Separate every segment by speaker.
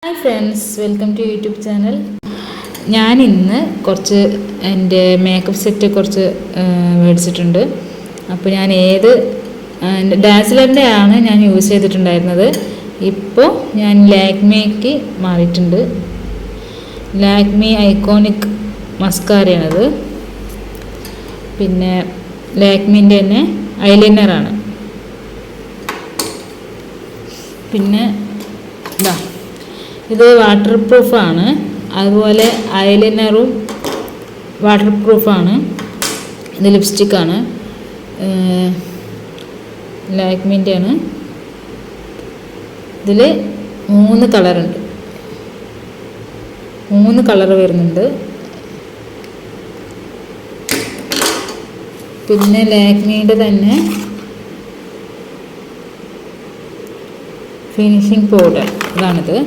Speaker 1: Hi friends, welcome to YouTube channel. ഞാൻ ഇന്ന് കുറച്ച് എൻ്റെ മേക്കപ്പ് സെറ്റ് കുറച്ച് മേടിച്ചിട്ടുണ്ട്. അപ്പോൾ ഞാൻ ഡാസ്ലറിൻ്റെ ആണ് ഞാൻ യൂസ് ചെയ്തിട്ടുണ്ടായിരുന്നത്. ഇപ്പോൾ ഞാൻ ലാക്മേക്ക് മാറിയിട്ടുണ്ട്. ലാക്മി ഐക്കോണിക് മസ്കാരയാണത്. പിന്നെ ലാക്മിൻ്റെ തന്നെ ഐലൈനറാണ്. പിന്നെ ഇത് വാട്ടർ പ്രൂഫാണ്. അതുപോലെ ഐലൈനറും വാട്ടർ പ്രൂഫാണ്. ഇത് ലിപ്സ്റ്റിക്കാണ്, ലാക്മിൻ്റെയാണ്. ഇതിൽ 3 കളറുണ്ട്, 3 കളർ വരുന്നുണ്ട്. പിന്നെ ലാക്മിയുടെ തന്നെ ഫിനിഷിംഗ് പൗഡർ, ഇതാണിത്.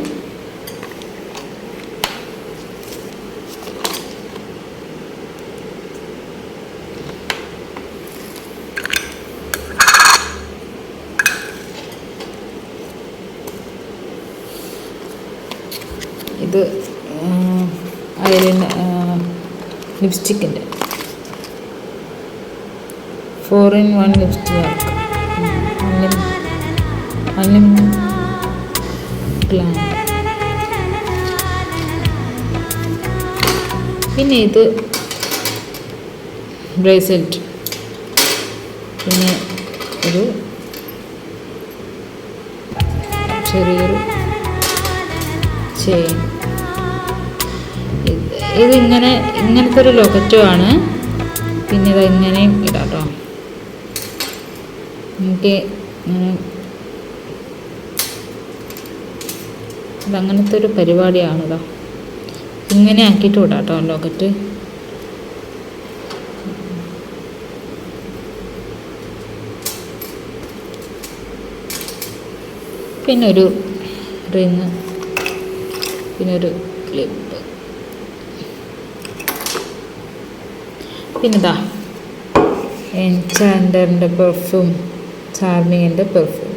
Speaker 1: ഇത് ലിപ്സ്റ്റിക്കിൻ്റെ 4-in-1 ലിപ്സ്റ്റിക്, പ്ലാന്റ്. പിന്നെ ഇത് ബ്രേസ്ലെറ്റ്, പിന്നെ ഒരു ചെറിയൊരു ചെയിൻ. ഇത് ഇങ്ങനത്തെ ഒരു ലോക്കറ്റും ആണ്. പിന്നെ ഇത് ഇങ്ങനെയും ഇടാം കേട്ടോ. നമുക്ക് ഇതങ്ങനത്തെ ഒരു പരിപാടിയാണ്. ഇതാ ഇങ്ങനെ ആക്കിയിട്ട് വിടാം കേട്ടോ ലോക്കറ്റ്. പിന്നെ ഒരു റിങ്, പിന്നെ ഒരു ക്ലിപ്പ്. പിന്നെ ഇതാ എൻചാൻഡറിൻ്റെ പെർഫ്യൂം, ചാർമിങ്ങിൻ്റെ പെർഫ്യൂം.